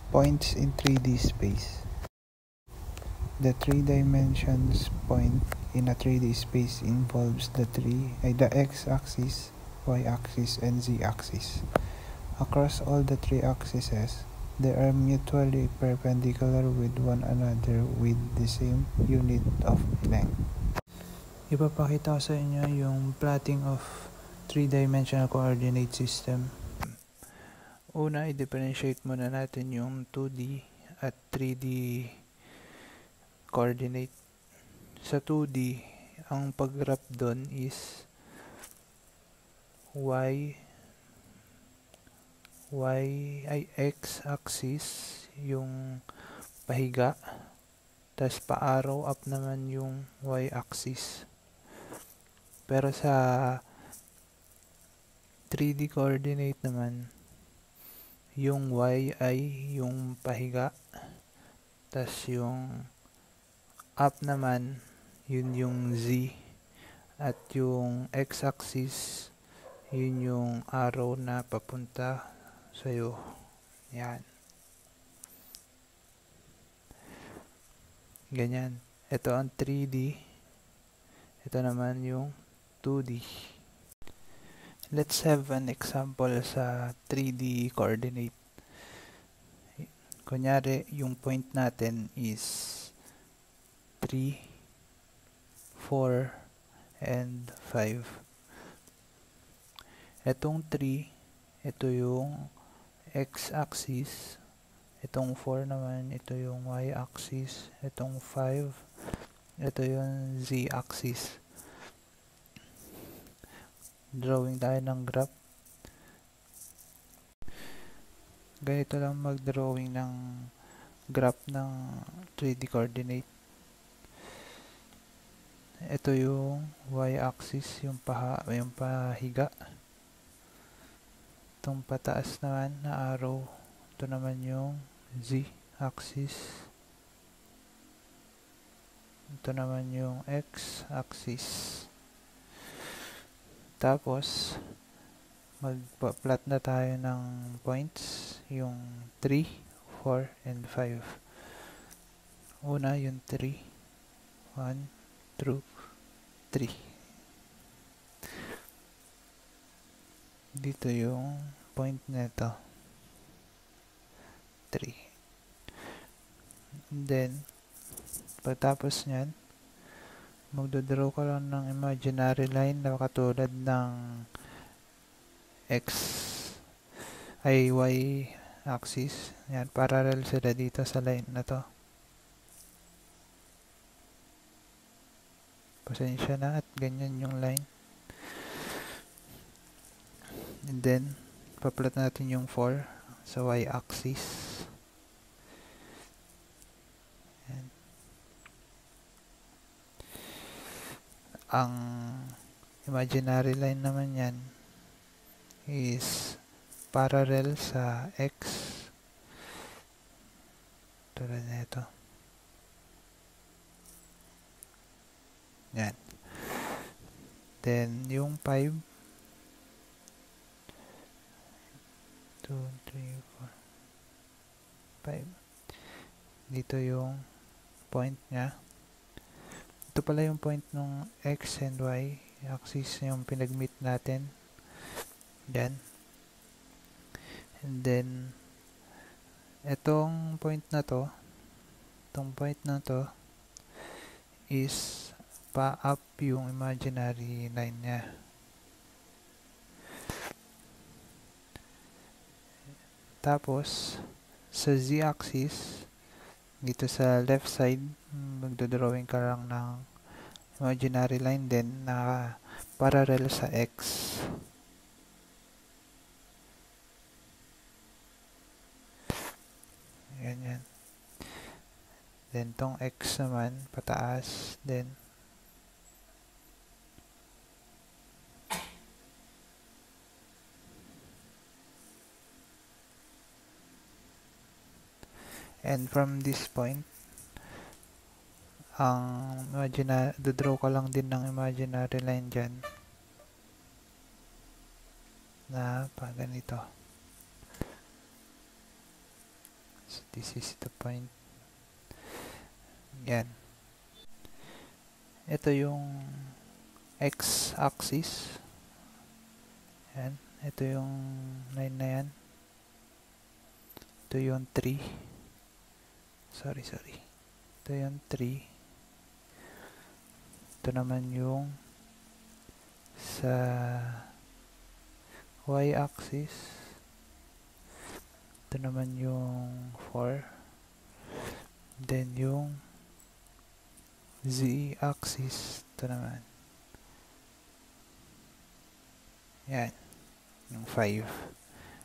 Points in 3D space. The 3 dimensions point in a 3D space involves the x-axis, y-axis, and z-axis. Across all the 3 axes, they are mutually perpendicular with one another with the same unit of length. Ipapakita ko sa inyo yung plotting of 3-dimensional coordinate system. Una, i-differentiate muna natin yung 2D at 3D coordinate. Sa 2D, ang pag-graph doon is x-axis yung pahiga, tas pa-arrow up naman yung y-axis. Pero sa 3D coordinate naman, yung y ay yung pahiga, tas yung up naman, yun yung z, at yung x-axis, yun yung arrow na papunta sa'yo. Yan. Ganyan. Ito ang 3D. Ito naman yung 2D. Let's have an example sa 3D coordinate. Kunyari, yung point natin is 3, 4, and 5. Etong 3, ito yung x-axis. Itong 4 naman, ito yung y-axis. Itong 5, ito yung z-axis. Drawing tayo ng graph. Ganito lang mag-drawing ng graph ng 3D coordinate. Ito yung y-axis, yung pahiga. Itong pataas naman na arrow. Ito naman yung z-axis. Ito naman yung x-axis. Tapos, magpa-plot na tayo ng points, yung 3, 4, and 5. Una, yung 3. 1, 2, 3. Dito yung point nito. 3. And then, pagtapos nyan, magdodraw ka lang ng imaginary line na katulad ng y axis. Yan, parallel sila dito sa line na to. Pasensya na at ganyan yung line. And then, paplot natin yung 4 sa y-axis. Ang imaginary line naman yan is parallel sa x. Tulad na ito. Yan. Then, yung 5. 2, 3, 4, 5. Dito yung point niya. Ito pala yung point ng x and y axis yung pinag-meet natin. Yan. And then, itong point na to is pa-up yung imaginary line niya. Tapos, sa z-axis, dito sa left side, magdodrawing ka lang ng imaginary line din na parallel sa x. Ganyan. Then, tong x naman, pataas. Then, and from this point, ang dodraw ka lang din ng imaginary line dyan na pa ganito. This is the point. Yan. Ito yung x-axis. Yan. Ito yung line na yan. Ito yung 3. Sorry. Ito yung 3. Ito naman yung sa y-axis. Ito naman yung 4. Then yung z-axis. Ito naman. Yan. Yung 5.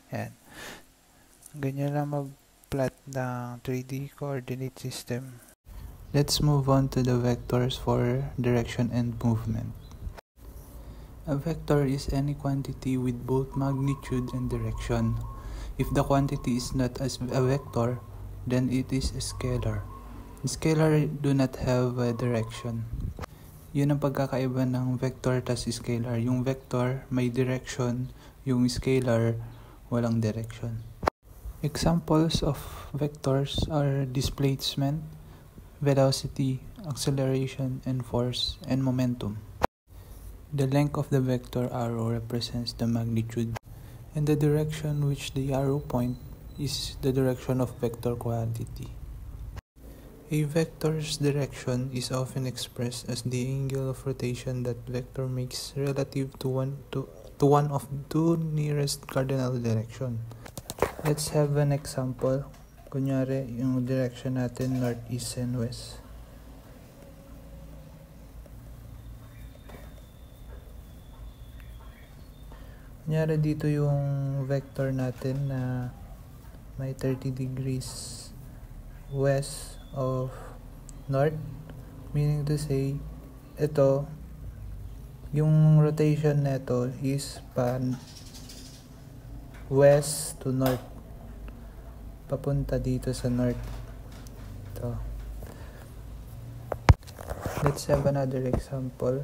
Yan. Ganyan lang mag-plot ng 3D coordinate system. Let's move on to the vectors for direction and movement. A vector is any quantity with both magnitude and direction. If the quantity is not a vector, then it is a scalar. Scalar do not have a direction. Yun ang pagkakaiba ng vector tas scalar. Yung vector may direction, yung scalar walang direction. Examples of vectors are displacement, velocity, acceleration, and force, and momentum. The length of the vector arrow represents the magnitude, and the direction which the arrow point is the direction of vector quantity. A vector's direction is often expressed as the angle of rotation that vector makes relative to one of two nearest cardinal direction. Let's have an example. Kunyari, yung direction natin north, east, and west. Kunyari dito yung vector natin na may 30 degrees west of north, meaning to say ito yung rotation neto is pan west to north, papunta dito sa north. Ito. Let's have another example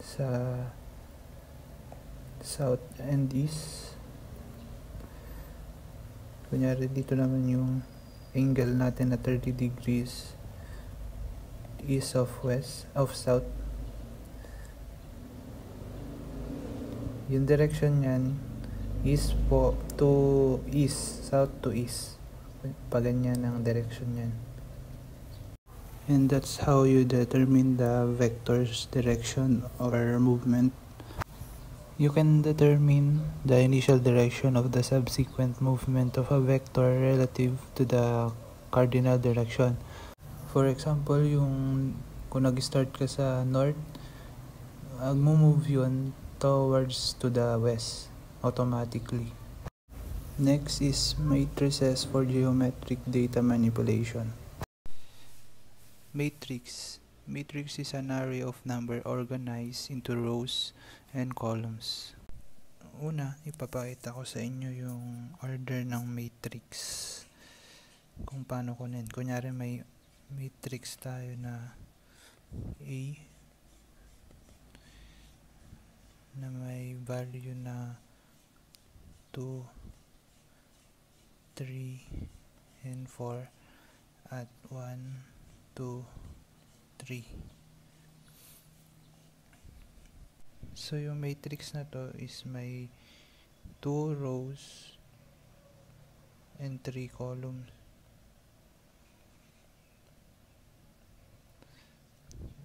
sa south and east. Kunyari dito naman yung angle natin na 30 degrees east of south. Yung direction niyan is po to east, south to east. Paganyan ang direction niyan. And that's how you determine the vector's direction or movement. You can determine the initial direction of the subsequent movement of a vector relative to the cardinal direction. For example, kung nag-start ka sa north, mag-move yun towards to the west automatically. Next is matrices for geometric data manipulation. Matrix is an array of number organized into rows and columns. Una, ipapakita ko sa inyo yung order ng matrix. Kung paano kunin. Kunyari may matrix tayo na A na may value na 2, 3, and 4 at 1, 2, 3. So yung matrix na to is may 2 rows and 3 columns.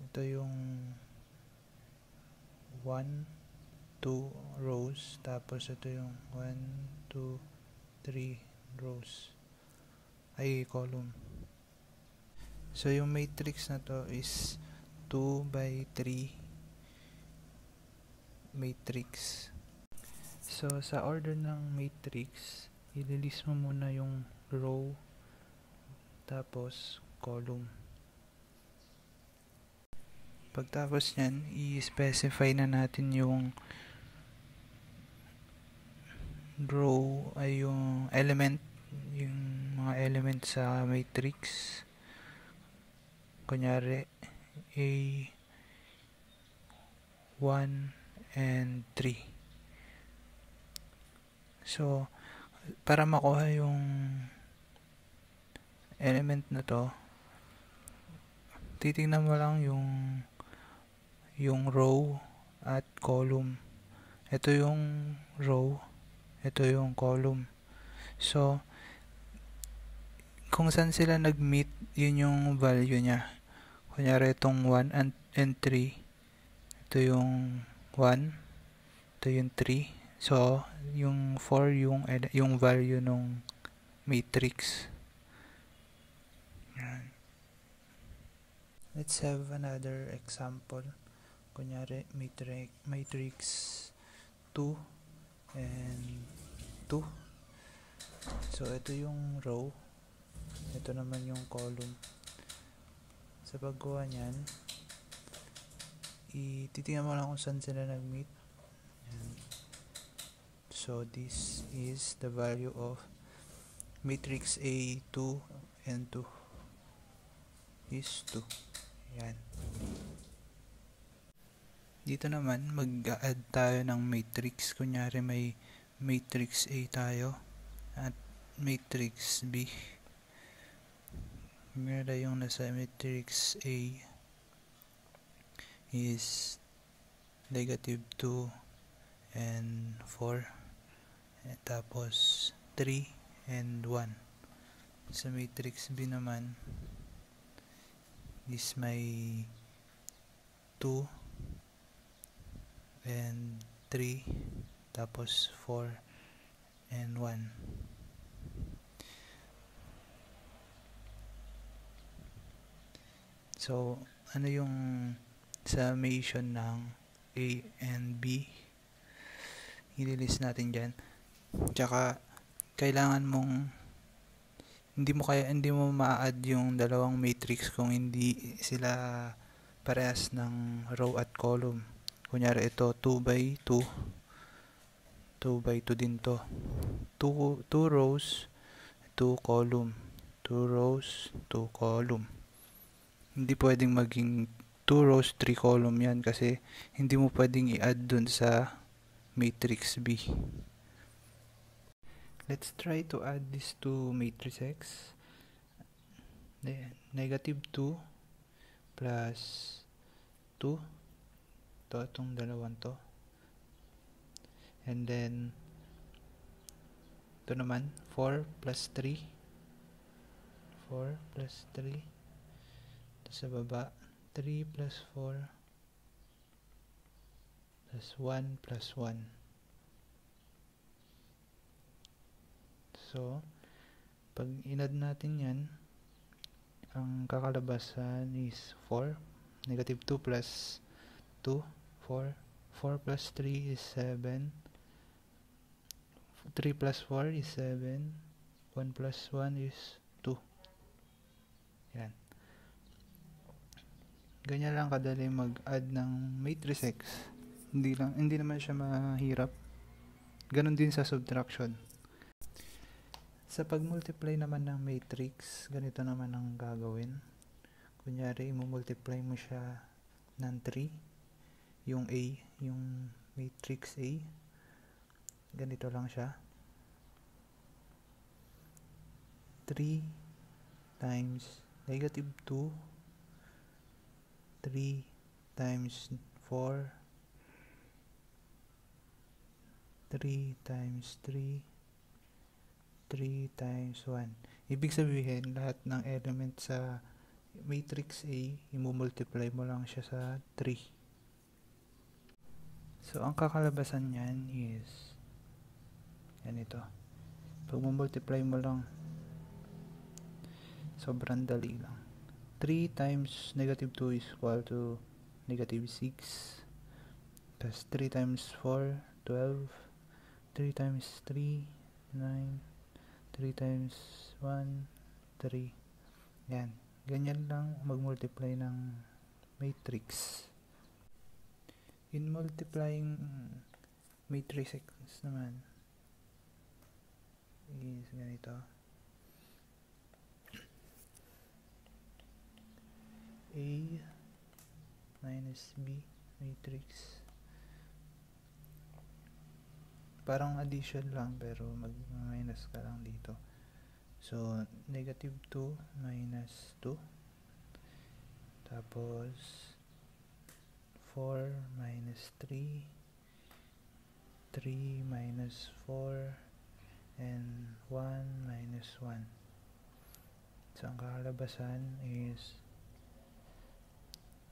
Ito yung 1, 2 rows, tapos ito yung 1, 2, 3 rows ay column. So yung matrix na to is 2 by 3 matrix. So sa order ng matrix, ililist mo muna yung row tapos column. Pagtapos nyan, i-specify na natin yung row ay yung element, yung mga element sa matrix. Kunyari A1 and 3. So Para makuha yung element na to, titingnan mo lang yung row at column. Ito yung row, ito yung column. So, kung saan sila nag-meet, yun yung value niya. Kunyari itong 1 and 3, ito yung 1, ito yung 3. So, yung 4 yung value nung matrix. Yan. Let's have another example. Kunyari matrix 2 and 2. So, ito yung row. Ito naman yung column. Sa paggawa niyan, titingnan mo lang kung saan sila nag-meet. So, this is the value of matrix A2 and 2 is 2. Yan. Dito naman, mag-add tayo ng matrix. Kunyari may matrix A tayo at matrix B. Kunyari yung nasa matrix A is negative 2 and 4. Tapos 3 and 1. Sa matrix B naman is may 2 and 3, tapos 4 and 1. So, ano yung summation ng A and B? I-list natin dyan. Tsaka, kailangan mong hindi mo ma-add yung dalawang matrix kung hindi sila parehas ng row at column. Kunyari ito 2 by 2 din to. 2 rows, 2 column. 2 rows, 2 column. Hindi pwedeng maging 2 rows, 3 column yan kasi hindi mo pwedeng i-add dun sa matrix B. Let's try to add these two matrices. Negative 2 plus 2. Itong dalawang to. And then, ito naman, 4 plus 3. 4 plus 3. Ito sa baba, 3 plus 4 plus 1 plus 1. So, pag inad natin yan, ang kakalabasan is 4. Negative 2 plus 2, 4. 4 plus 3 is 7. 3 plus 4 is 7. 1 plus 1 is 2. Yan. Ganyan lang kadali mag-add ng matrix X. Hindi naman siya mahirap. Ganon din sa subtraction. Sa pag-multiply naman ng matrix, ganito naman ang gagawin. Kunyari, i-multiply mo siya ng 3. Yung A, yung matrix A. Ganito lang siya. 3 times negative 2. 3 times 4. 3 times 3. 3 times 1. Ibig sabihin, lahat ng element sa matrix A, i-multiply mo lang siya sa 3. So, ang kakalabasan niyan is yan ito. Pag multiply mo lang, sobrang dali lang. 3 times negative 2 is equal to negative 6. Plus 3 times 4, 12. 3 times 3, 9. 3 times 1, 3. Yan. Ganyan lang mag-multiply ng matrix. In multiplying matrix naman is ganito. A minus B matrix parang addition lang pero mag-minus ka lang dito. So, negative 2 minus 2. Tapos, 4 minus 3. 3 minus 4. And 1 minus 1. So, ang kakalabasan is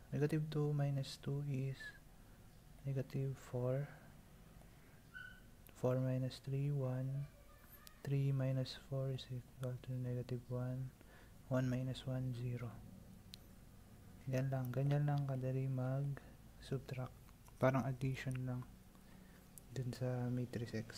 negative 2 minus 2 is negative 4. 4 minus 3, 1. 3 minus 4 is equal to negative 1. 1 minus 1, 0. Ganyan lang kadali mag-subtract. Parang addition lang dun sa matrix X.